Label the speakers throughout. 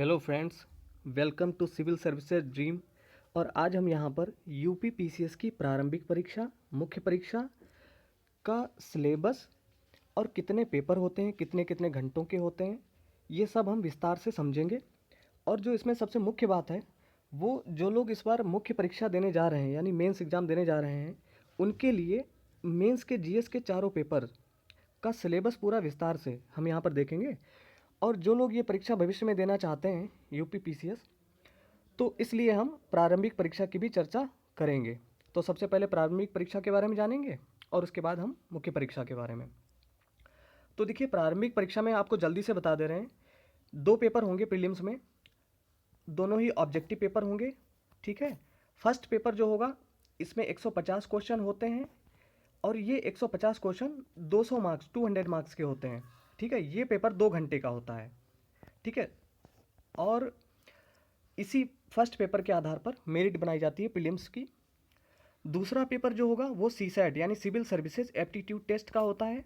Speaker 1: Hello friends, welcome to civil services dream. और आज हम यहाँ पर यूपी पीसीएस की प्रारंभिक परीक्षा, मुख्य परीक्षा का सिलेबस और कितने पेपर होते हैं, कितने कितने घंटों के होते हैं, ये सब हम विस्तार से समझेंगे। और जो इसमें सबसे मुख्य बात है, वो जो लोग इस बार मुख्य परीक्षा देने जा रहे हैं यानी मेंस एग्ज़ाम देने जा रहे हैं, उनके लिए मेंस के जीएस के चारों पेपर का सिलेबस पूरा विस्तार से हम यहाँ पर देखेंगे। और जो लोग ये परीक्षा भविष्य में देना चाहते हैं यूपी पीसीएस, तो इसलिए हम प्रारंभिक परीक्षा की भी चर्चा करेंगे। तो सबसे पहले प्रारंभिक परीक्षा के बारे में जानेंगे और उसके बाद हम मुख्य परीक्षा के बारे में। तो देखिए, प्रारंभिक परीक्षा में आपको जल्दी से बता दे रहे हैं, दो पेपर होंगे प्रीलिम्स में, दोनों ही ऑब्जेक्टिव पेपर होंगे। ठीक है, फर्स्ट पेपर जो होगा इसमें 150 क्वेश्चन होते हैं और ये 150 क्वेश्चन 200 मार्क्स 200 मार्क्स के होते हैं। ठीक है, ये पेपर 2 घंटे का होता है। ठीक है, और इसी फर्स्ट पेपर के आधार पर मेरिट बनाई जाती है प्रीलिम्स की। दूसरा पेपर जो होगा वो सीसैट यानी सिविल सर्विसेज एप्टीट्यूड टेस्ट का होता है।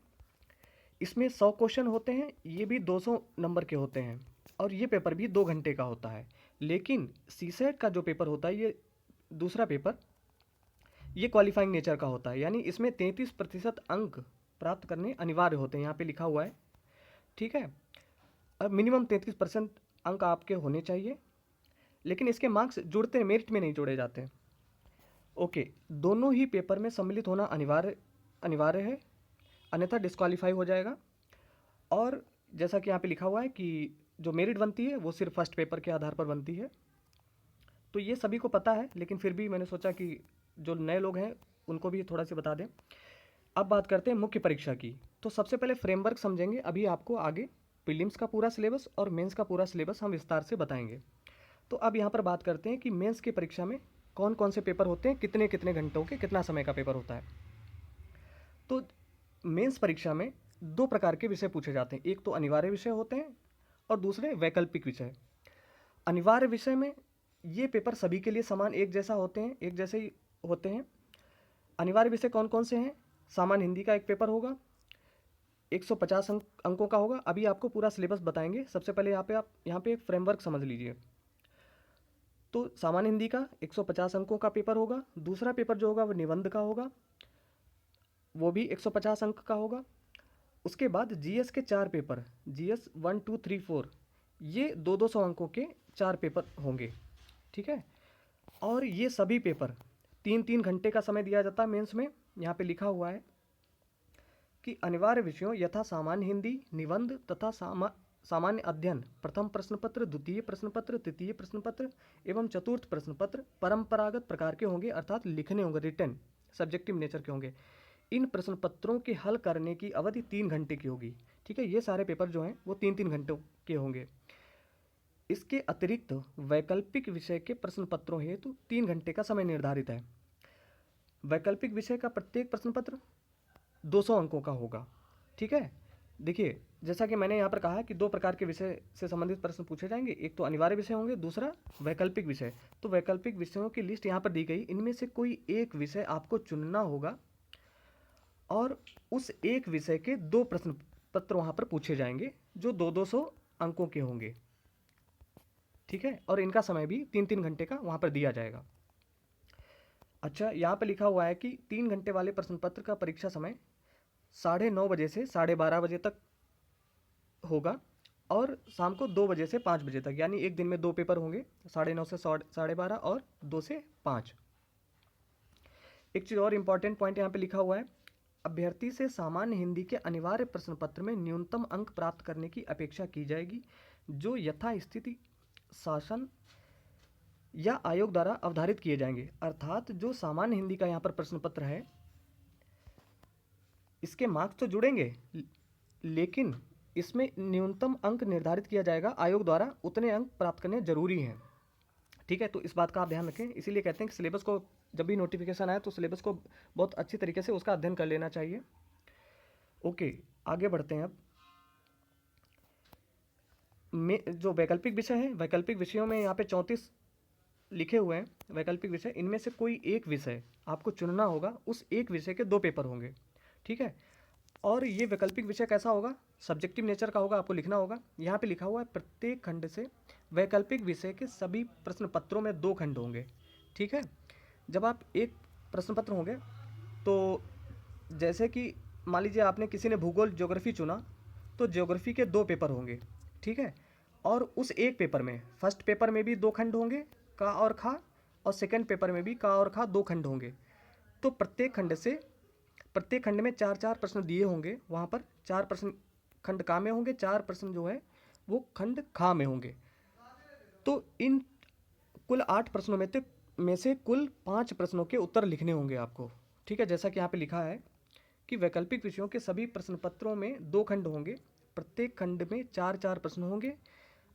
Speaker 1: इसमें 100 क्वेश्चन होते हैं, ये भी 200 नंबर के होते हैं और ये पेपर भी 2 घंटे का होता है। लेकिन सीसैट का जो पेपर होता है, ये दूसरा पेपर, ये क्वालिफाइंग नेचर का होता है, यानी इसमें 33% अंक प्राप्त करने अनिवार्य होते हैं, यहाँ पे लिखा हुआ है। ठीक है, अब मिनिमम 33% अंक आपके होने चाहिए, लेकिन इसके मार्क्स जुड़ते हैं, मेरिट में नहीं जोड़े जाते। ओके, दोनों ही पेपर में सम्मिलित होना अनिवार्य अनिवार्य है, अन्यथा डिस्क्वालीफाई हो जाएगा। और जैसा कि यहाँ पे लिखा हुआ है कि जो मेरिट बनती है वो सिर्फ फर्स्ट पेपर के आधार पर बनती है। तो ये सभी को पता है, लेकिन फिर भी मैंने सोचा कि जो नए लोग हैं उनको भी थोड़ा सा बता दें। अब बात करते हैं मुख्य परीक्षा की। तो सबसे पहले फ्रेमवर्क समझेंगे, अभी आपको आगे प्रीलिम्स का पूरा सिलेबस और मेंस का पूरा सिलेबस हम विस्तार से बताएंगे। तो अब यहाँ पर बात करते हैं कि मेंस की परीक्षा में कौन कौन से पेपर होते हैं, कितने कितने घंटों के, कितना समय का पेपर होता है। तो मेंस परीक्षा में दो प्रकार के विषय पूछे जाते हैं, एक तो अनिवार्य विषय होते हैं और दूसरे वैकल्पिक विषय। अनिवार्य विषय में ये पेपर सभी के लिए समान एक जैसा होते हैं, एक जैसे ही होते हैं। अनिवार्य विषय कौन कौन से हैं? सामान्य हिंदी का एक पेपर होगा, 150 अंकों का होगा। अभी आपको पूरा सिलेबस बताएंगे। सबसे पहले आप यहाँ पे एक फ्रेमवर्क समझ लीजिए। तो सामान्य हिंदी का 150 अंकों का पेपर होगा। दूसरा पेपर जो होगा वो निबंध का होगा, वो भी 150 अंक का होगा। उसके बाद जीएस के 4 पेपर, जीएस 1 2 3 4, ये 200 अंकों के 4 पेपर होंगे। ठीक है, और ये सभी पेपर 3 घंटे का समय दिया जाता है मेंस में। यहाँ पे लिखा हुआ है कि अनिवार्य विषयों यथा सामान्य हिंदी, निबंध तथा सामान्य अध्ययन, प्रथम प्रश्न पत्र, द्वितीय प्रश्न पत्र, तृतीय प्रश्न पत्र एवं चतुर्थ प्रश्न पत्र परंपरागत प्रकार के होंगे, अर्थात लिखने होंगे, रिटन सब्जेक्टिव नेचर के होंगे। इन प्रश्न पत्रों के हल करने की अवधि 3 घंटे की होगी। ठीक है, ये सारे पेपर जो हैं वो 3 घंटों के होंगे। इसके अतिरिक्त वैकल्पिक विषय के प्रश्न पत्रों हेतु 3 घंटे का समय निर्धारित है। वैकल्पिक विषय का प्रत्येक प्रश्न पत्र 200 अंकों का होगा। ठीक है, देखिए जैसा कि मैंने यहाँ पर कहा कि दो प्रकार के विषय से संबंधित प्रश्न पूछे जाएंगे, एक तो अनिवार्य विषय होंगे, दूसरा वैकल्पिक विषय। तो वैकल्पिक विषयों की लिस्ट यहाँ पर दी गई, इनमें से कोई एक विषय आपको चुनना होगा और उस एक विषय के 2 प्रश्न पत्र वहाँ पर पूछे जाएंगे जो 200 अंकों के होंगे। ठीक है, और इनका समय भी 3 घंटे का वहाँ पर दिया जाएगा। अच्छा, यहाँ पर लिखा हुआ है कि 3 घंटे वाले प्रश्न पत्र का परीक्षा समय 9:30 बजे से 12:30 बजे तक होगा और शाम को 2 बजे से 5 बजे तक, यानी एक दिन में 2 पेपर होंगे, 9:30 से 12:30 और 2 से 5। एक चीज़ और इम्पॉर्टेंट पॉइंट यहाँ पे लिखा हुआ है, अभ्यर्थी से सामान्य हिंदी के अनिवार्य प्रश्न पत्र में न्यूनतम अंक प्राप्त करने की अपेक्षा की जाएगी, जो यथास्थिति शासन या आयोग द्वारा अवधारित किए जाएंगे। अर्थात जो सामान्य हिंदी का यहाँ पर प्रश्न पत्र है, इसके मार्क्स तो जुड़ेंगे, लेकिन इसमें न्यूनतम अंक निर्धारित किया जाएगा आयोग द्वारा, उतने अंक प्राप्त करने जरूरी हैं। ठीक है, तो इस बात का आप ध्यान रखें। इसीलिए कहते हैं कि सिलेबस को जब भी नोटिफिकेशन आए तो सिलेबस को बहुत अच्छी तरीके से उसका अध्ययन कर लेना चाहिए। ओके, आगे बढ़ते हैं। अब में जो वैकल्पिक विषय है, वैकल्पिक विषयों में यहाँ पे 34 लिखे हुए हैं वैकल्पिक विषय। इनमें से कोई एक विषय आपको चुनना होगा, उस एक विषय के 2 पेपर होंगे। ठीक है, और ये वैकल्पिक विषय कैसा होगा, सब्जेक्टिव नेचर का होगा, आपको लिखना होगा। यहाँ पे लिखा हुआ है प्रत्येक खंड से वैकल्पिक विषय के सभी प्रश्न पत्रों में 2 खंड होंगे। ठीक है, जब आप एक प्रश्न पत्र होंगे तो जैसे कि मान लीजिए आपने किसी ने भूगोल ज्योग्राफी चुना, तो ज्योग्राफी के 2 पेपर होंगे। ठीक है, और उस एक पेपर में फर्स्ट पेपर में भी 2 खंड होंगे, का और खा, और सेकंड पेपर में भी का और खा 2 खंड होंगे। तो प्रत्येक खंड में 4-4 प्रश्न दिए होंगे। वहाँ पर 4 प्रश्न खंड का में होंगे, 4 प्रश्न जो है वो खंड खा में होंगे। तो इन कुल 8 प्रश्नों में से कुल 5 प्रश्नों के उत्तर लिखने होंगे आपको। ठीक है, जैसा कि यहाँ पे लिखा है कि वैकल्पिक विषयों के सभी प्रश्न पत्रों में 2 खंड होंगे, प्रत्येक खंड में 4-4 प्रश्न होंगे।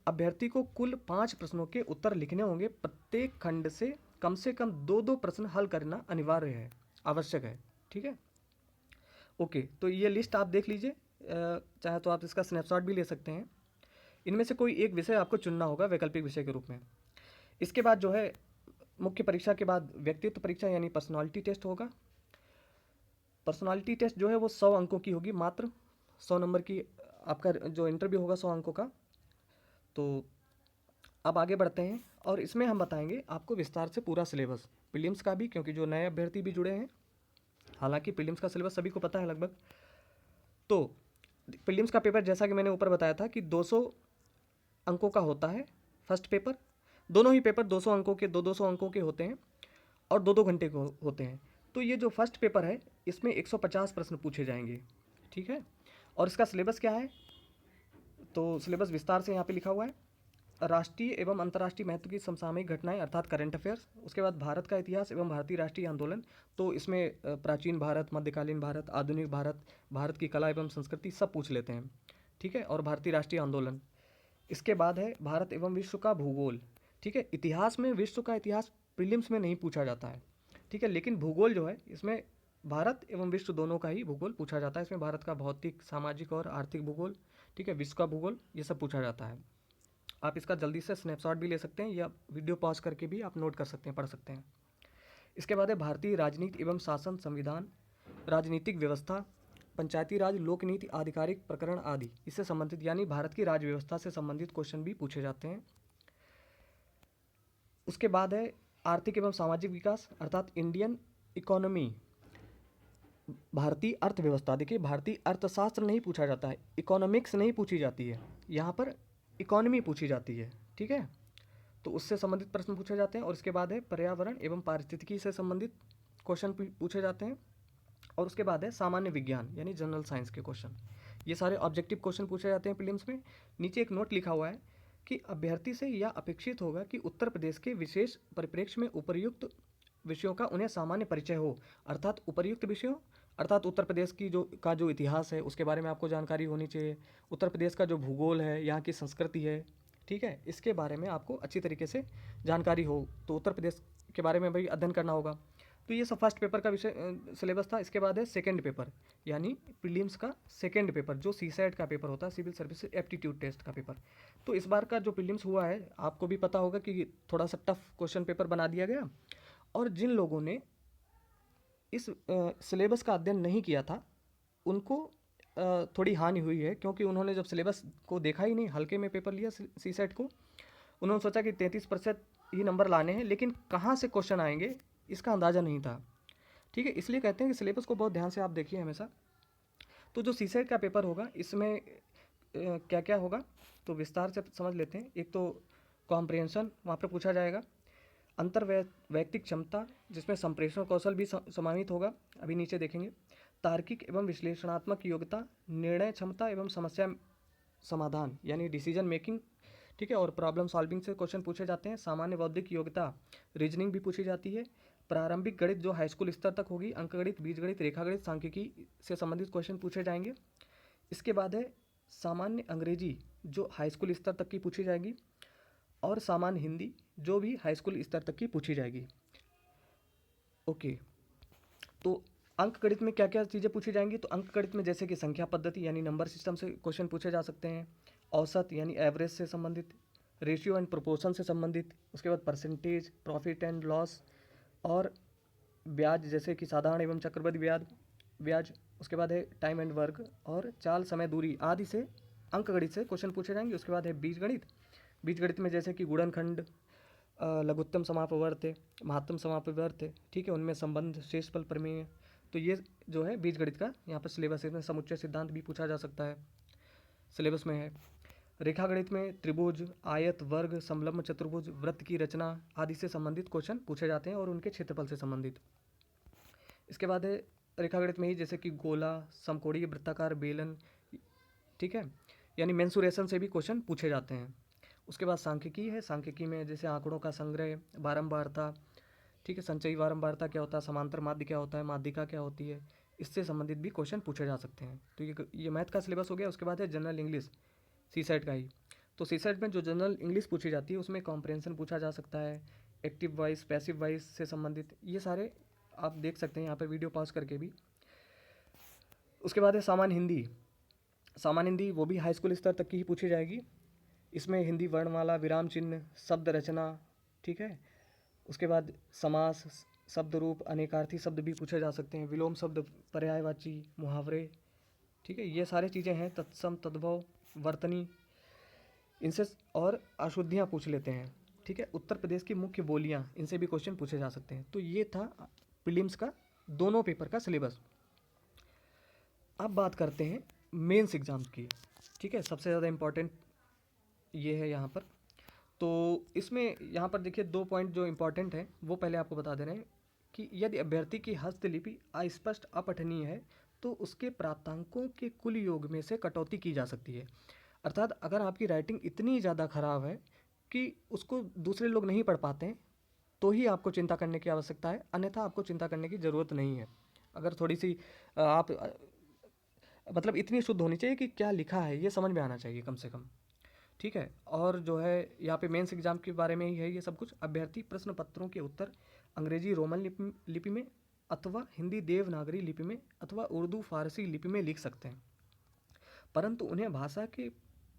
Speaker 1: अभ्यर्थी को कुल 5 प्रश्नों के उत्तर लिखने होंगे। प्रत्येक खंड से कम 2-2 प्रश्न हल करना अनिवार्य है, आवश्यक है। ठीक है, ओके, तो ये लिस्ट आप देख लीजिए, चाहे तो आप इसका स्नैपशॉट भी ले सकते हैं। इनमें से कोई एक विषय आपको चुनना होगा वैकल्पिक विषय के रूप में। इसके बाद जो है मुख्य परीक्षा के बाद व्यक्तित्व परीक्षा यानी पर्सनालिटी टेस्ट होगा। पर्सनालिटी टेस्ट जो है वो 100 अंकों की होगी, मात्र 100 नंबर की आपका जो इंटरव्यू होगा 100 अंकों का। तो अब आगे बढ़ते हैं और इसमें हम बताएंगे आपको विस्तार से पूरा सिलेबस प्रीलिम्स का भी, क्योंकि जो नए अभ्यर्थी भी जुड़े हैं, हालांकि प्रीलिम्स का सिलेबस सभी को पता है लगभग। तो प्रीलिम्स का पेपर जैसा कि मैंने ऊपर बताया था कि 200 अंकों का होता है फर्स्ट पेपर। दोनों ही पेपर 200 अंकों के 200 अंकों के होते हैं और 2-2 घंटे को होते हैं। तो ये जो फर्स्ट पेपर है इसमें 150 प्रश्न पूछे जाएंगे। ठीक है, और इसका सिलेबस क्या है, तो सिलेबस विस्तार से यहाँ पे लिखा हुआ है। राष्ट्रीय एवं अंतर्राष्ट्रीय महत्व की समसामयिक घटनाएं अर्थात करंट अफेयर्स। उसके बाद भारत का इतिहास एवं भारतीय राष्ट्रीय आंदोलन, तो इसमें प्राचीन भारत, मध्यकालीन भारत, आधुनिक भारत, भारत की कला एवं संस्कृति सब पूछ लेते हैं। ठीक है, और भारतीय राष्ट्रीय आंदोलन। इसके बाद है भारत एवं विश्व का भूगोल। ठीक है, इतिहास में विश्व का इतिहास प्रीलिम्स में नहीं पूछा जाता है। ठीक है, लेकिन भूगोल जो है इसमें भारत एवं विश्व दोनों का ही भूगोल पूछा जाता है। इसमें भारत का भौतिक, सामाजिक और आर्थिक भूगोल, ठीक है, विश्व का भूगोल, ये सब पूछा जाता है। आप इसका जल्दी से स्नैपशॉट भी ले सकते हैं या वीडियो पॉज करके भी आप नोट कर सकते हैं, पढ़ सकते हैं। इसके बाद है भारतीय राजनीति एवं शासन, संविधान, राजनीतिक व्यवस्था, पंचायती राज, लोक नीति, आधिकारिक प्रकरण आदि, इससे संबंधित यानी भारत की राज्य व्यवस्था से संबंधित क्वेश्चन भी पूछे जाते हैं। उसके बाद है आर्थिक एवं सामाजिक विकास अर्थात इंडियन इकोनॉमी, भारतीय अर्थव्यवस्था। देखिए, भारतीय अर्थशास्त्र नहीं पूछा जाता है, इकोनॉमिक्स नहीं पूछी जाती है, यहाँ पर इकोनॉमी पूछी जाती है। ठीक है, तो उससे संबंधित प्रश्न पूछे जाते हैं। और इसके बाद है पर्यावरण एवं पारिस्थितिकी से संबंधित क्वेश्चन पूछे जाते हैं। और उसके बाद है सामान्य विज्ञान यानी जनरल साइंस के क्वेश्चन। ये सारे ऑब्जेक्टिव क्वेश्चन पूछे जाते हैं प्रीलिम्स में। नीचे एक नोट लिखा हुआ है कि अभ्यर्थी से यह अपेक्षित होगा कि उत्तर प्रदेश के विशेष परिप्रेक्ष्य में उपर्युक्त विषयों का उन्हें सामान्य परिचय हो। अर्थात उपर्युक्त विषयों अर्थात उत्तर प्रदेश की जो इतिहास है उसके बारे में आपको जानकारी होनी चाहिए। उत्तर प्रदेश का जो भूगोल है, यहाँ की संस्कृति है, ठीक है, इसके बारे में आपको अच्छी तरीके से जानकारी हो। तो उत्तर प्रदेश के बारे में भाई अध्ययन करना होगा। तो ये सब फर्स्ट पेपर का विषय सिलेबस था। इसके बाद है सेकंड पेपर यानी प्रीलिम्स का सेकंड पेपर, जो सीसैट का पेपर होता है, सिविल सर्विस एप्टीट्यूड टेस्ट का पेपर। तो इस बार का जो प्रीलिम्स हुआ है आपको भी पता होगा कि थोड़ा सा टफ क्वेश्चन पेपर बना दिया गया। और जिन लोगों ने इस सिलेबस का अध्ययन नहीं किया था उनको थोड़ी हानि हुई है, क्योंकि उन्होंने जब सिलेबस को देखा ही नहीं, हल्के में पेपर लिया सीसैट को, उन्होंने सोचा कि 33% ही नंबर लाने हैं, लेकिन कहाँ से क्वेश्चन आएंगे इसका अंदाज़ा नहीं था। ठीक है, इसलिए कहते हैं कि सिलेबस को बहुत ध्यान से आप देखिए हमेशा। तो जो सीसैट का पेपर होगा इसमें क्या क्या होगा तो विस्तार से समझ लेते हैं। एक तो कॉम्प्रिहेंशन वहाँ पर पूछा जाएगा, अंतर वैयक्तिक क्षमता जिसमें संप्रेषण कौशल भी समाहित होगा, अभी नीचे देखेंगे। तार्किक एवं विश्लेषणात्मक योग्यता, निर्णय क्षमता एवं समस्या समाधान यानी डिसीजन मेकिंग, ठीक है, और प्रॉब्लम सॉल्विंग से क्वेश्चन पूछे जाते हैं। सामान्य बौद्धिक योग्यता, रीजनिंग भी पूछी जाती है। प्रारंभिक गणित जो हाई स्कूल स्तर तक होगी, अंकगणित, बीजगणित, रेखागणित, सांख्यिकी से संबंधित क्वेश्चन पूछे जाएंगे। इसके बाद है सामान्य अंग्रेजी जो हाई स्कूल स्तर तक की पूछी जाएगी, और सामान्य हिंदी जो भी हाई स्कूल स्तर तक की पूछी जाएगी। ओके, तो अंक गणित में क्या क्या चीज़ें पूछी जाएंगी, तो अंक गणित में जैसे कि संख्या पद्धति यानी नंबर सिस्टम से क्वेश्चन पूछे जा सकते हैं, औसत यानी एवरेज से संबंधित, रेशियो एंड प्रोपोर्शन से संबंधित, उसके बाद परसेंटेज, प्रॉफिट एंड लॉस, और ब्याज जैसे कि साधारण एवं चक्रवृद्धि ब्याज, उसके बाद है टाइम एंड वर्क और चाल समय दूरी आदि से अंकगणित से क्वेश्चन पूछे जाएंगे। उसके बाद है बीजगणित। बीजगणित में जैसे कि गुणनखंड, लघुत्तम समापवर्त है, महत्तम समापवर्त है, ठीक है, उनमें संबंध, शेषफल प्रमेय। तो ये जो है बीजगणित का यहाँ पर सिलेबस है। इसमें समुच्चय सिद्धांत भी पूछा जा सकता है, सिलेबस में है। रेखागणित में त्रिभुज, आयत, वर्ग, समलंब चतुर्भुज, वृत्त की रचना आदि से संबंधित क्वेश्चन पूछे जाते हैं और उनके क्षेत्रफल से संबंधित। इसके बाद है रेखागणित में ही जैसे कि गोला, समकोणीय, वृत्ताकार, बेलन, ठीक है, यानी मेंसुरेशन से भी क्वेश्चन पूछे जाते हैं। उसके बाद सांख्यिकी है। सांख्यिकी में जैसे आंकड़ों का संग्रह, बारंबारता, ठीक है, संचयी बारंबारता क्या होता है, समांतर माध्य क्या होता है, माध्यिका क्या होती है, इससे संबंधित भी क्वेश्चन पूछे जा सकते हैं। तो ये मैथ का सिलेबस हो गया। उसके बाद है जनरल इंग्लिश, सी सेट का ही। तो सी सेट में जो जनरल इंग्लिश पूछी जाती है उसमें कॉम्प्रहेंशन पूछा जा सकता है, एक्टिव वॉइस, पैसिव वॉइस से संबंधित, ये सारे आप देख सकते हैं यहाँ पर वीडियो पॉज करके भी। उसके बाद है सामान्य हिंदी। सामान्य हिंदी वो भी हाई स्कूल स्तर तक की ही पूछी जाएगी। इसमें हिंदी वर्णमाला, विराम चिन्ह, शब्द रचना, ठीक है। उसके बाद समास, शब्द रूप, अनेकार्थी शब्द भी पूछे जा सकते हैं, विलोम शब्द, पर्यायवाची, मुहावरे, ठीक है, ये सारी चीज़ें हैं। तत्सम, तद्भव, वर्तनी, इनसे और अशुद्धियाँ पूछ लेते हैं, ठीक है। उत्तर प्रदेश की मुख्य बोलियाँ, इनसे भी क्वेश्चन पूछे जा सकते हैं। तो ये था प्रीलिम्स का दोनों पेपर का सिलेबस। अब बात करते हैं मेंस एग्ज़ाम की, ठीक है। सबसे ज़्यादा इम्पॉर्टेंट ये है यहाँ पर। तो इसमें यहाँ पर देखिए 2 पॉइंट जो इम्पॉर्टेंट हैं वो पहले आपको बता दे रहे हैं कि यदि अभ्यर्थी की हस्तलिपि अस्पष्ट, अपठनीय है तो उसके प्राप्तांकों के कुल योग में से कटौती की जा सकती है। अर्थात अगर आपकी राइटिंग इतनी ज़्यादा ख़राब है कि उसको दूसरे लोग नहीं पढ़ पाते हैं तो ही आपको चिंता करने की आवश्यकता है, अन्यथा आपको चिंता करने की ज़रूरत नहीं है। अगर थोड़ी सी आप मतलब इतनी शुद्ध होनी चाहिए कि क्या लिखा है ये समझ में आना चाहिए कम से कम, ठीक है। और जो है यहाँ पे मेंस एग्जाम के बारे में ही है ये सब कुछ। अभ्यर्थी प्रश्न पत्रों के उत्तर अंग्रेजी रोमन लिपि में अथवा हिंदी देवनागरी लिपि में अथवा उर्दू फारसी लिपि में लिख सकते हैं, परंतु उन्हें भाषा के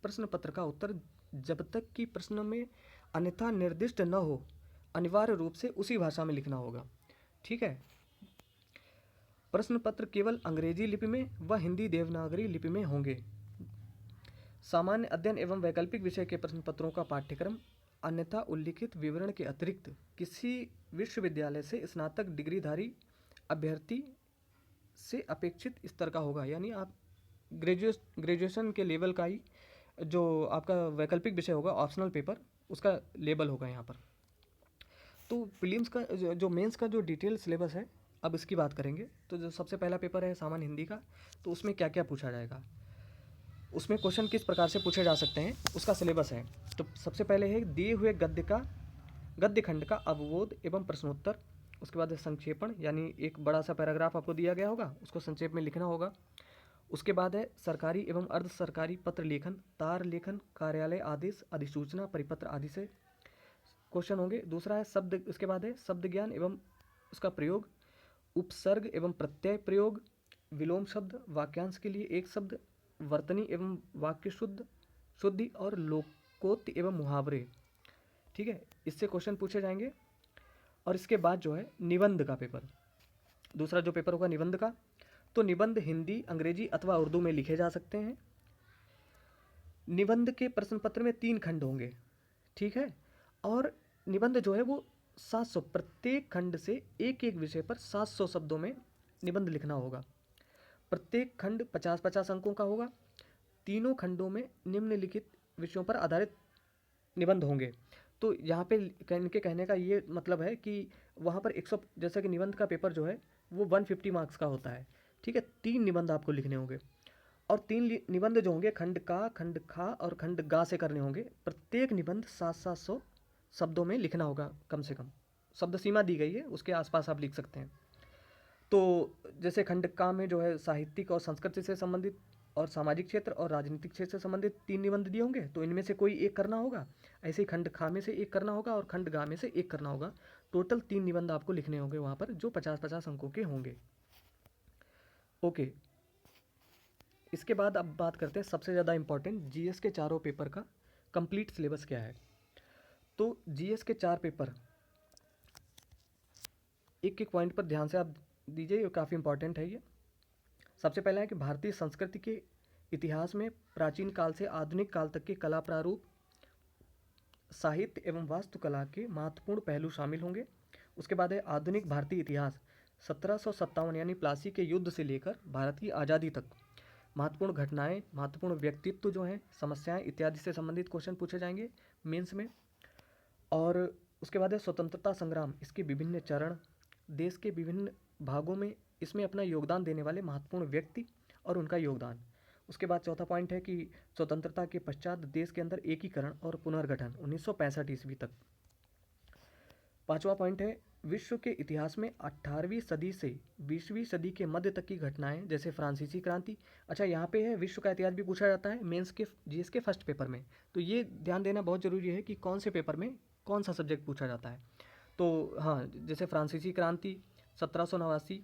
Speaker 1: प्रश्न पत्र का उत्तर जब तक कि प्रश्न में अन्यथा निर्दिष्ट न हो अनिवार्य रूप से उसी भाषा में लिखना होगा, ठीक है। प्रश्न पत्र केवल अंग्रेजी लिपि में व हिंदी देवनागरी लिपि में होंगे। सामान्य अध्ययन एवं वैकल्पिक विषय के प्रश्न पत्रों का पाठ्यक्रम अन्यथा उल्लिखित विवरण के अतिरिक्त किसी विश्वविद्यालय से स्नातक डिग्रीधारी अभ्यर्थी से अपेक्षित स्तर का होगा। यानी आप ग्रेजुएशन के लेवल का ही जो आपका वैकल्पिक विषय होगा, ऑप्शनल पेपर, उसका लेवल होगा यहाँ पर। तो प्रीलिम्स का जो मेंस का जो डिटेल सिलेबस है, अब इसकी बात करेंगे। तो जो सबसे पहला पेपर है सामान्य हिंदी का, तो उसमें क्या क्या पूछा जाएगा, उसमें क्वेश्चन किस प्रकार से पूछे जा सकते हैं, उसका सिलेबस है। तो सबसे पहले है दिए हुए गद्य खंड का अवबोध एवं प्रश्नोत्तर। उसके बाद है संक्षेपण, यानी एक बड़ा सा पैराग्राफ आपको दिया गया होगा, उसको संक्षेप में लिखना होगा। उसके बाद है सरकारी एवं अर्ध सरकारी पत्र लेखन, तार लेखन, कार्यालय आदेश, अधिसूचना, परिपत्र आदि से क्वेश्चन होंगे। दूसरा है शब्द, उसके बाद है शब्द ज्ञान एवं उसका प्रयोग, उपसर्ग एवं प्रत्यय प्रयोग, विलोम शब्द, वाक्यांश के लिए एक शब्द, वर्तनी एवं वाक्य शुद्धि और लोकोक्ति एवं मुहावरे, ठीक है, इससे क्वेश्चन पूछे जाएंगे। और इसके बाद जो है निबंध का पेपर, दूसरा जो पेपर होगा निबंध का, तो निबंध हिंदी, अंग्रेजी अथवा उर्दू में लिखे जा सकते हैं। निबंध के प्रश्न पत्र में 3 खंड होंगे, ठीक है। और निबंध जो है वो 700, प्रत्येक खंड से एक एक विषय पर 700 शब्दों में निबंध लिखना होगा। प्रत्येक खंड 50-50 अंकों का होगा। तीनों खंडों में निम्नलिखित विषयों पर आधारित निबंध होंगे। तो यहाँ पे इनके कहने का ये मतलब है कि वहाँ पर 100, जैसे कि निबंध का पेपर जो है वो 150 मार्क्स का होता है, ठीक है। 3 निबंध आपको लिखने होंगे और 3 निबंध जो होंगे खंड का, खंड खा और खंड गा से करने होंगे। प्रत्येक निबंध 700 शब्दों में लिखना होगा कम से कम, शब्द सीमा दी गई है, उसके आसपास आप लिख सकते हैं। तो जैसे खंड का में जो है साहित्यिक और संस्कृति से संबंधित और सामाजिक क्षेत्र और राजनीतिक क्षेत्र से संबंधित 3 निबंध दिए होंगे, तो इनमें से कोई एक करना होगा। ऐसे ही खंड खा में से एक करना होगा और खंड गा में से एक करना होगा। टोटल 3 निबंध आपको लिखने होंगे वहाँ पर, जो 50-50 अंकों के होंगे। ओके, इसके बाद अब बात करते हैं सबसे ज़्यादा इंपॉर्टेंट जीएस के चारों पेपर का कंप्लीट सिलेबस क्या है। तो जीएस के 4 पेपर, एक एक पॉइंट पर ध्यान से आप दीजिए, ये काफ़ी इंपॉर्टेंट है ये। सबसे पहला है कि भारतीय संस्कृति के इतिहास में प्राचीन काल से आधुनिक काल तक के कला प्रारूप, साहित्य एवं वास्तुकला के महत्वपूर्ण पहलू शामिल होंगे। उसके बाद है आधुनिक भारतीय इतिहास, 1757 यानी प्लासी के युद्ध से लेकर भारत की आज़ादी तक महत्वपूर्ण घटनाएं, महत्वपूर्ण व्यक्तित्व जो हैं, समस्याएं इत्यादि से संबंधित क्वेश्चन पूछे जाएंगे मेंस में। और उसके बाद है स्वतंत्रता संग्राम, इसके विभिन्न चरण, देश के विभिन्न भागों में इसमें अपना योगदान देने वाले महत्वपूर्ण व्यक्ति और उनका योगदान। उसके बाद चौथा पॉइंट है कि स्वतंत्रता के पश्चात देश के अंदर एकीकरण और पुनर्गठन 1965 ईस्वी तक। पांचवा पॉइंट है विश्व के इतिहास में 18वीं सदी से 20वीं सदी के मध्य तक की घटनाएं, जैसे फ्रांसीसी क्रांति। अच्छा, यहाँ पे है विश्व का इतिहास भी पूछा जाता है मेंस के जीएस के फर्स्ट पेपर में, तो ये ध्यान देना बहुत ज़रूरी है कि कौन से पेपर में कौन सा सब्जेक्ट पूछा जाता है। तो हाँ, जैसे फ्रांसीसी क्रांति 1789,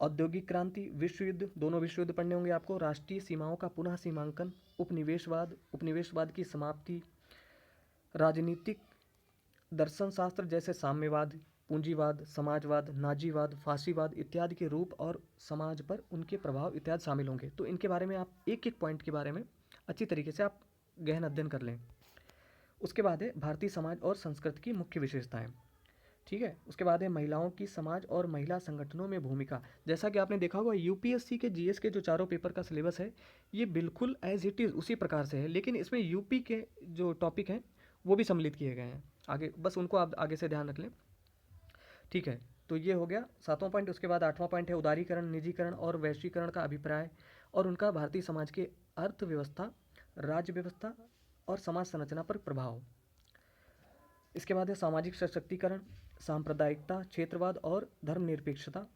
Speaker 1: औद्योगिक क्रांति, विश्व युद्ध, दोनों विश्व युद्ध पढ़ने होंगे आपको, राष्ट्रीय सीमाओं का पुनः सीमांकन, उपनिवेशवाद, उपनिवेशवाद की समाप्ति, राजनीतिक दर्शन शास्त्र जैसे साम्यवाद, पूंजीवाद, समाजवाद, नाजीवाद, फांसीवाद इत्यादि के रूप और समाज पर उनके प्रभाव इत्यादि शामिल होंगे। तो इनके बारे में आप एक एक पॉइंट के बारे में अच्छी तरीके से आप गहन अध्ययन कर लें। उसके बाद है भारतीय समाज और संस्कृति की मुख्य विशेषताएं, ठीक है। उसके बाद है महिलाओं की समाज और महिला संगठनों में भूमिका। जैसा कि आपने देखा होगा यूपीएससी के जीएस के जो चारों पेपर का सिलेबस है ये बिल्कुल एज इट इज़ उसी प्रकार से है, लेकिन इसमें यूपी के जो टॉपिक हैं वो भी सम्मिलित किए गए हैं आगे, बस उनको आप आगे से ध्यान रख लें, ठीक है। तो ये हो गया सातवां पॉइंट। उसके बाद आठवां पॉइंट है उदारीकरण, निजीकरण और वैश्वीकरण का अभिप्राय और उनका भारतीय समाज के अर्थव्यवस्था, राज्य व्यवस्था और समाज संरचना पर प्रभाव। इसके बाद है सामाजिक सशक्तिकरण, सांप्रदायिकता, क्षेत्रवाद और धर्मनिरपेक्षता।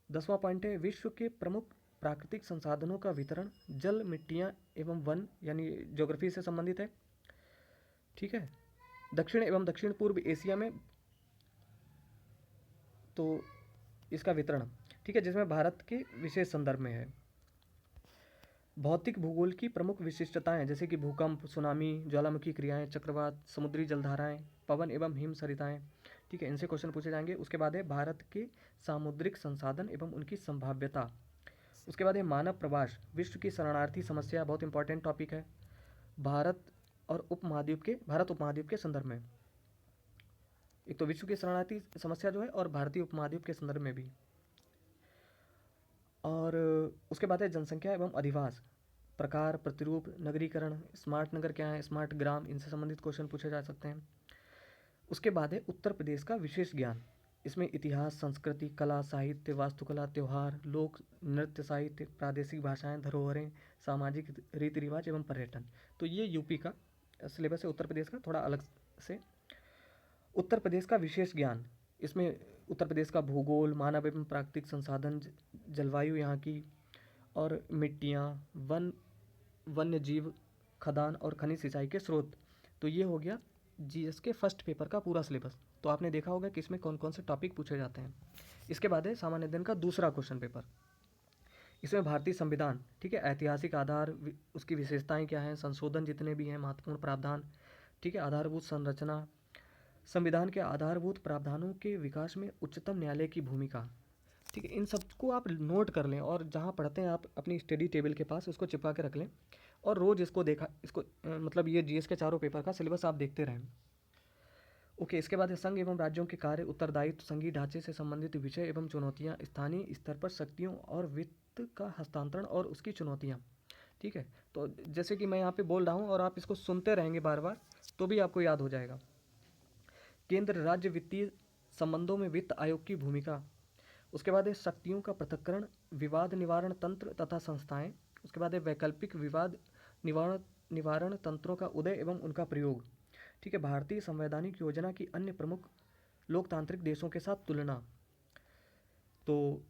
Speaker 1: 10वां पॉइंट है विश्व के प्रमुख प्राकृतिक संसाधनों का वितरण, जल, मिट्टियाँ एवं वन, यानी ज्योग्राफी से संबंधित है, ठीक है। दक्षिण एवं दक्षिण पूर्व एशिया में तो इसका वितरण, ठीक है, जिसमें भारत के विशेष संदर्भ में है। भौतिक भूगोल की प्रमुख विशिष्टताएं जैसे कि भूकंप, सुनामी, ज्वालामुखी क्रियाएं, चक्रवात, समुद्री जलधाराएं, पवन एवं हिम सरिताएं, ठीक है, इनसे क्वेश्चन पूछे जाएंगे। उसके बाद है भारत के सामुद्रिक संसाधन एवं उनकी संभाव्यता। उसके बाद है मानव प्रवास, विश्व की शरणार्थी समस्या, बहुत इंपॉर्टेंट टॉपिक है, भारत उपमहाद्वीप के संदर्भ में। एक तो विश्व की शरणार्थी समस्या जो है और भारतीय उपमहाद्वीप के संदर्भ में भी। और उसके बाद है जनसंख्या एवं अधिवास, प्रकार, प्रतिरूप, नगरीकरण, स्मार्ट नगर क्या है, स्मार्ट ग्राम, इनसे संबंधित क्वेश्चन पूछे जा सकते हैं। उसके बाद है उत्तर प्रदेश का विशेष ज्ञान, इसमें इतिहास, संस्कृति, कला, साहित्य, वास्तुकला, त्यौहार, लोक नृत्य, साहित्य, प्रादेशिक भाषाएं, धरोहरें, सामाजिक रीति रिवाज एवं पर्यटन। तो ये यूपी का सिलेबस है, उत्तर प्रदेश का थोड़ा अलग से। उत्तर प्रदेश का विशेष ज्ञान, इसमें उत्तर प्रदेश का भूगोल, मानव एवं प्राकृतिक संसाधन, जलवायु यहाँ की, और मिट्टियाँ, वन्य जीव, खदान और खनिज सिंचाई के स्रोत। तो ये हो गया जीएस के फर्स्ट पेपर का पूरा सिलेबस। तो आपने देखा होगा कि इसमें कौन कौन से टॉपिक पूछे जाते हैं। इसके बाद है सामान्य अध्ययन का दूसरा क्वेश्चन पेपर, इसमें भारतीय संविधान, ठीक है, ऐतिहासिक आधार, उसकी विशेषताएं क्या हैं, संशोधन जितने भी हैं, महत्वपूर्ण प्रावधान, ठीक है, आधारभूत संरचना, संविधान के आधारभूत प्रावधानों के विकास में उच्चतम न्यायालय की भूमिका, ठीक है। इन सबको आप नोट कर लें और जहाँ पढ़ते हैं आप अपनी स्टडी टेबल के पास उसको चिपका के रख लें और रोज़ इसको मतलब ये जीएस के चारों पेपर का सिलेबस आप देखते रहें। ओके, इसके बाद है संघ एवं राज्यों के कार्य, उत्तरदायित्व, संघीय ढांचे से संबंधित विषय एवं चुनौतियाँ, स्थानीय स्तर पर शक्तियों और वित्त का हस्तांतरण और उसकी चुनौतियाँ, ठीक है। तो जैसे कि मैं यहाँ पे बोल रहा हूँ और आप इसको सुनते रहेंगे बार बार तो भी आपको याद हो जाएगा। केंद्र राज्य वित्तीय संबंधों में वित्त आयोग की भूमिका। उसके बाद है शक्तियों का पृथक्करण, विवाद निवारण तंत्र तथा संस्थाएं। उसके बाद है वैकल्पिक विवाद निवारण तंत्रों का उदय एवं उनका प्रयोग, ठीक है। भारतीय संवैधानिक योजना की अन्य प्रमुख लोकतांत्रिक देशों के साथ तुलना। तो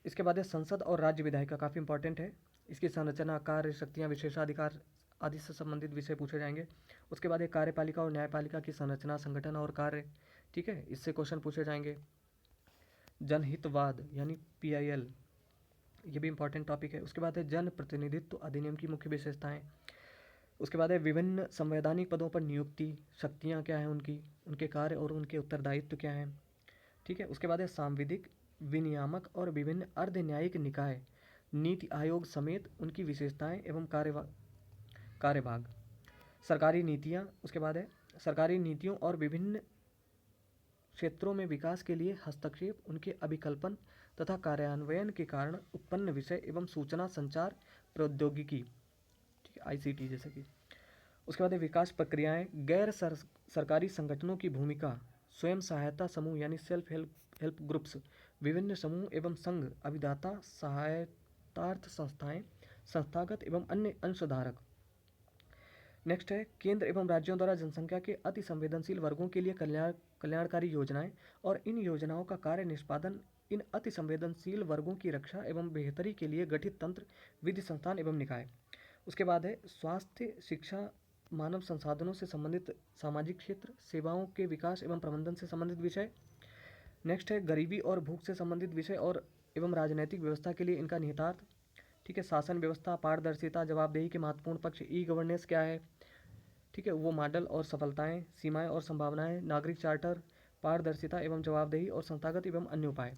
Speaker 1: इसके बाद है संसद और राज्य विधायिका, काफ़ी इंपॉर्टेंट है, इसकी संरचना, कार्य, शक्तियाँ, विशेषाधिकार आदि से संबंधित विषय पूछे जाएंगे। उसके बाद है कार्यपालिका और न्यायपालिका की संरचना, संगठन और कार्य, ठीक है, इससे क्वेश्चन पूछे जाएंगे। जनहितवाद यानी पीआईएल, ये भी इंपॉर्टेंट टॉपिक है। उसके बाद है जन प्रतिनिधित्व अधिनियम की मुख्य विशेषताएं। उसके बाद है विभिन्न संवैधानिक पदों पर नियुक्ति, शक्तियां क्या हैं उनकी, उनके कार्य और उनके उत्तरदायित्व क्या हैं, ठीक है। उसके बाद है सांविधिक, विनियामक और विभिन्न अर्ध न्यायिक निकाय, नीति आयोग समेत उनकी विशेषताएं एवं कार्यभाग, सरकारी नीतियाँ, उसके बाद है सरकारी नीतियों और विभिन्न क्षेत्रों में विकास के लिए हस्तक्षेप, उनके अभिकल्पन तथा कार्यान्वयन के कारण उत्पन्न विषय एवं सूचना संचार प्रौद्योगिकी, ठीक है, आईसीटी जैसे कि। उसके बाद है विकास प्रक्रियाएं, सरकारी संगठनों की भूमिका, स्वयं सहायता समूह यानी सेल्फ हेल्प ग्रुप्स, विभिन्न समूह एवं संघ, अभिदाता सहायतार्थ संस्थाएं, संस्थागत एवं अन्य अंशधारक। नेक्स्ट है केंद्र एवं राज्यों द्वारा जनसंख्या के अति संवेदनशील वर्गों के लिए कल्याणकारी योजनाएं और इन योजनाओं का कार्य निष्पादन, इन अति संवेदनशील वर्गों की रक्षा एवं बेहतरी के लिए गठित तंत्र, विधि संस्थान एवं निकाय। उसके बाद है स्वास्थ्य, शिक्षा, मानव संसाधनों से संबंधित सामाजिक क्षेत्र, सेवाओं के विकास एवं प्रबंधन से संबंधित विषय। नेक्स्ट है गरीबी और भूख से संबंधित विषय और एवं राजनैतिक व्यवस्था के लिए इनका निहितार्थ, ठीक है, शासन व्यवस्था, पारदर्शिता, जवाबदेही के महत्वपूर्ण पक्ष, ई गवर्नेंस क्या है, ठीक है, वो मॉडल और सफलताएं, सीमाएं और संभावनाएं, नागरिक चार्टर, पारदर्शिता एवं जवाबदेही और संस्थागत एवं अन्य उपाय।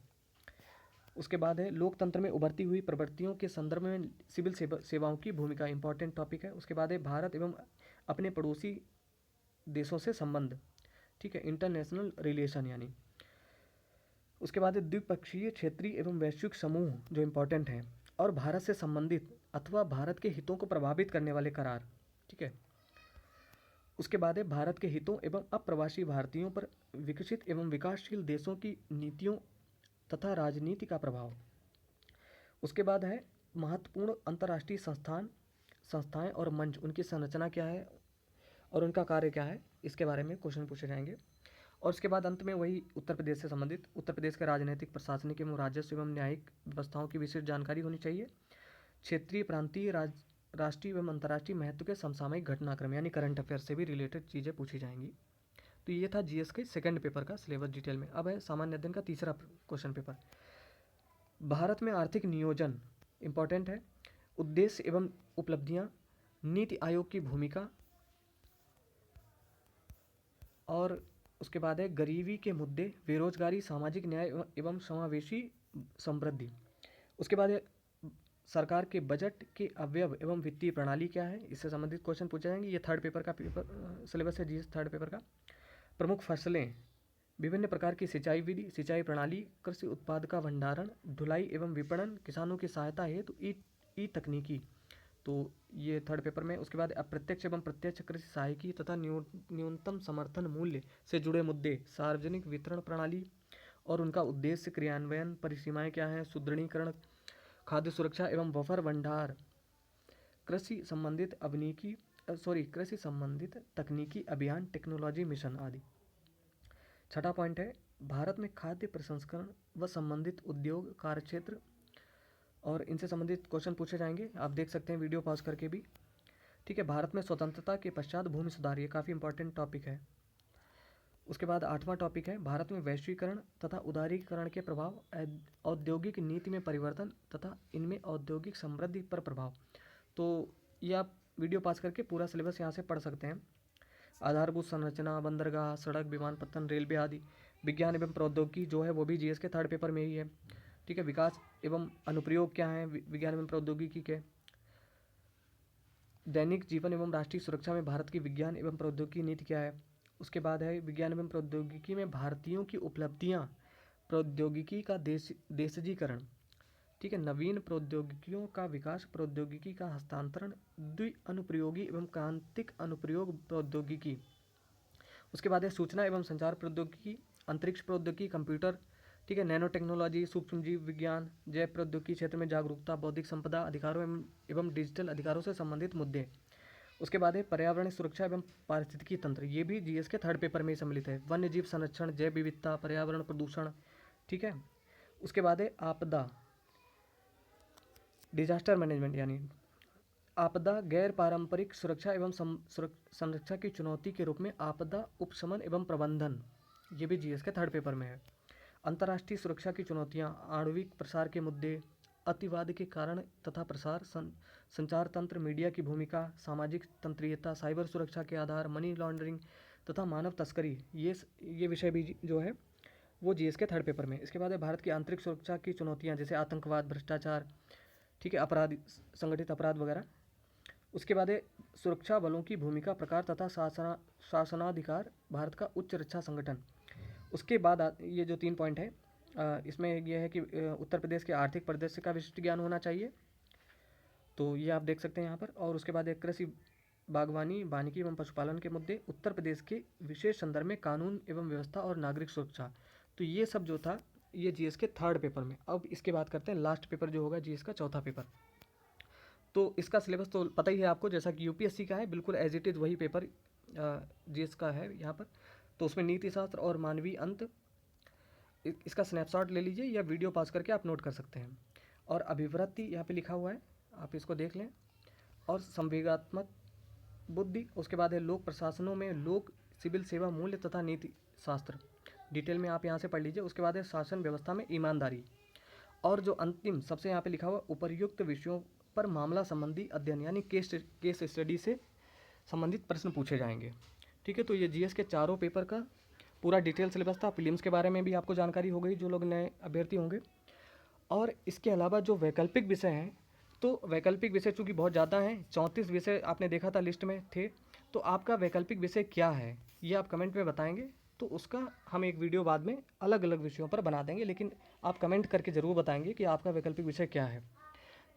Speaker 1: उसके बाद है लोकतंत्र में उभरती हुई प्रवृत्तियों के संदर्भ में सिविल सेवाओं की भूमिका, इंपॉर्टेंट टॉपिक है। उसके बाद है भारत एवं अपने पड़ोसी देशों से संबंध, ठीक है, इंटरनेशनल रिलेशन यानी। उसके बाद है द्विपक्षीय, क्षेत्रीय एवं वैश्विक समूह जो इंपॉर्टेंट हैं, और भारत से संबंधित अथवा भारत के हितों को प्रभावित करने वाले करार, ठीक है। उसके बाद है भारत के हितों एवं अप्रवासी भारतीयों पर विकसित एवं विकासशील देशों की नीतियों तथा राजनीति का प्रभाव। उसके बाद है महत्वपूर्ण अंतर्राष्ट्रीय संस्थाएं और मंच, उनकी संरचना क्या है और उनका कार्य क्या है, इसके बारे में क्वेश्चन पूछे जाएंगे। और उसके बाद अंत में वही उत्तर प्रदेश से संबंधित, उत्तर प्रदेश के राजनीतिक, प्रशासनिक एवं राजस्व एवं न्यायिक व्यवस्थाओं की विशेष जानकारी होनी चाहिए। क्षेत्रीय, प्रांतीय, राष्ट्रीय एवं अंतर्राष्ट्रीय महत्व के समसामयिक घटनाक्रम यानी करंट अफेयर से भी रिलेटेड चीज़ें पूछी जाएंगी। तो ये था जीएस के सेकंड पेपर का सिलेबस डिटेल में। अब है सामान्य अध्ययन का तीसरा क्वेश्चन पेपर। भारत में आर्थिक नियोजन इंपॉर्टेंट है, उद्देश्य एवं उपलब्धियां, नीति आयोग की भूमिका, और उसके बाद है गरीबी के मुद्दे, बेरोजगारी, सामाजिक न्याय एवं समावेशी समृद्धि। उसके बाद है सरकार के बजट के अवयव एवं वित्तीय प्रणाली क्या है, इससे संबंधित क्वेश्चन पूछे जाएंगे। ये थर्ड पेपर का सिलेबस है जीएस थर्ड पेपर का। प्रमुख फसलें, विभिन्न प्रकार की सिंचाई विधि, सिंचाई प्रणाली, कृषि उत्पाद का भंडारण, ढुलाई एवं विपणन, किसानों की सहायता हेतु ई तकनीकी, तो ये थर्ड पेपर में। उसके बाद अप्रत्यक्ष एवं प्रत्यक्ष कृषि सहायकी तथा न्यूनतम समर्थन मूल्य से जुड़े मुद्दे, सार्वजनिक वितरण प्रणाली और उनका उद्देश्य, क्रियान्वयन, परिसीमाएं क्या हैं, सुदृढ़ीकरण, खाद्य सुरक्षा एवं बफर भंडार, कृषि संबंधित तकनीकी अभियान, टेक्नोलॉजी मिशन आदि। छठा पॉइंट है भारत में खाद्य प्रसंस्करण व संबंधित उद्योग कार्यक्षेत्र, और इनसे संबंधित क्वेश्चन पूछे जाएंगे, आप देख सकते हैं वीडियो पॉज करके भी, ठीक है। भारत में स्वतंत्रता के पश्चात भूमि सुधार, ये काफ़ी इंपॉर्टेंट टॉपिक है। उसके बाद आठवां टॉपिक है भारत में वैश्वीकरण तथा उदारीकरण के प्रभाव, औद्योगिक नीति में परिवर्तन तथा इनमें औद्योगिक समृद्धि पर प्रभाव। तो ये आप वीडियो पास करके पूरा सिलेबस यहाँ से पढ़ सकते हैं। आधारभूत संरचना, बंदरगाह, सड़क, विमानपत्तन, रेलवे आदि। विज्ञान एवं प्रौद्योगिकी जो है वो भी जीएस के थर्ड पेपर में ही है, ठीक है। विकास एवं अनुप्रयोग क्या है विज्ञान एवं प्रौद्योगिकी के। दैनिक जीवन एवं राष्ट्रीय सुरक्षा में भारत की विज्ञान एवं प्रौद्योगिकी नीति क्या है। उसके बाद है विज्ञान एवं प्रौद्योगिकी में भारतीयों की उपलब्धियां, प्रौद्योगिकी का देशजीकरण, ठीक है, नवीन प्रौद्योगिकियों का विकास, प्रौद्योगिकी का हस्तांतरण, द्विअनुप्रयोगी एवं क्रांतिक अनुप्रयोग प्रौद्योगिकी। उसके बाद है सूचना एवं संचार प्रौद्योगिकी, अंतरिक्ष प्रौद्योगिकी, कंप्यूटर, ठीक है, नैनो टेक्नोलॉजी, सूक्ष्मजीव विज्ञान, जैव प्रौद्योगिकी क्षेत्र में जागरूकता, बौद्धिक संपदा अधिकारों एवं डिजिटल अधिकारों से संबंधित मुद्दे। उसके बाद है पर्यावरण सुरक्षा एवं पारिस्थितिकी तंत्र, ये भी जीएस के थर्ड पेपर में ही सम्मिलित है। वन्य जीव संरक्षण, जैव विविधता, पर्यावरण प्रदूषण, ठीक है। उसके बाद है आपदा, डिजास्टर मैनेजमेंट यानी आपदा, गैर पारंपरिक सुरक्षा एवं संरक्षा की चुनौती के रूप में आपदा उपशमन एवं प्रबंधन, ये भी जीएस के थर्ड पेपर में है। अंतर्राष्ट्रीय सुरक्षा की चुनौतियां, आणविक प्रसार के मुद्दे, अतिवाद के कारण तथा प्रसार, संचार तंत्र, मीडिया की भूमिका, सामाजिक तंत्रीयता, साइबर सुरक्षा के आधार, मनी लॉन्ड्रिंग तथा मानव तस्करी, ये विषय भी जो है वो जीएस के थर्ड पेपर में। इसके बाद है भारत की आंतरिक सुरक्षा की चुनौतियां, जैसे आतंकवाद, भ्रष्टाचार, ठीक है, अपराध, संगठित अपराध वगैरह। उसके बाद है सुरक्षा बलों की भूमिका, प्रकार तथा शासनाधिकार, भारत का उच्च रक्षा संगठन। उसके बाद ये जो 3 पॉइंट है, इसमें यह है कि उत्तर प्रदेश के आर्थिक परिदृश्य का विशिष्ट ज्ञान होना चाहिए, तो ये आप देख सकते हैं यहाँ पर। और उसके बाद एक कृषि, बागवानी, वानिकी एवं पशुपालन के मुद्दे, उत्तर प्रदेश के विशेष संदर्भ में कानून एवं व्यवस्था और नागरिक सुरक्षा। तो ये सब जो था ये जीएस के 3rd पेपर में। अब इसके बाद करते हैं लास्ट पेपर जो होगा जीएस का 4था पेपर। तो इसका सिलेबस तो पता ही है आपको, जैसा कि यूपीएससी का है, बिल्कुल एज इट इज़ वही पेपर जीएस का है यहाँ पर। तो उसमें नीति शास्त्र और मानवीय अंत, इसका स्नैपशॉट ले लीजिए या वीडियो पॉज करके आप नोट कर सकते हैं। और अभिवृत्ति यहाँ पे लिखा हुआ है, आप इसको देख लें। और संवेगात्मक बुद्धि, उसके बाद है लोक प्रशासनों में लोक सिविल सेवा मूल्य तथा नीति शास्त्र, डिटेल में आप यहाँ से पढ़ लीजिए। उसके बाद है शासन व्यवस्था में ईमानदारी। और जो अंतिम सबसे यहाँ पे लिखा हुआ, उपर्युक्त विषयों पर मामला संबंधी अध्ययन, यानी केस स्टडी से संबंधित प्रश्न पूछे जाएंगे। ठीक है, तो ये जीएस के चारों पेपर का पूरा डिटेल सिलेबस था। प्रीलिम्स के बारे में भी आपको जानकारी हो गई जो लोग नए अभ्यर्थी होंगे। और इसके अलावा जो वैकल्पिक विषय हैं, तो वैकल्पिक विषय चूँकि बहुत ज़्यादा हैं, 34 विषय आपने देखा था लिस्ट में थे, तो आपका वैकल्पिक विषय क्या है ये आप कमेंट में बताएंगे, तो उसका हम एक वीडियो बाद में अलग अलग विषयों पर बना देंगे, लेकिन आप कमेंट करके ज़रूर बताएंगे कि आपका वैकल्पिक विषय क्या है।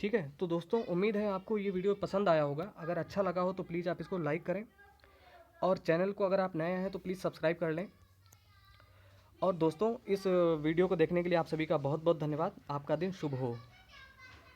Speaker 1: ठीक है, तो दोस्तों उम्मीद है आपको ये वीडियो पसंद आया होगा। अगर अच्छा लगा हो तो प्लीज़ आप इसको लाइक करें, और चैनल को अगर आप नए हैं तो प्लीज़ सब्सक्राइब कर लें। और दोस्तों इस वीडियो को देखने के लिए आप सभी का बहुत बहुत धन्यवाद। आपका दिन शुभ हो।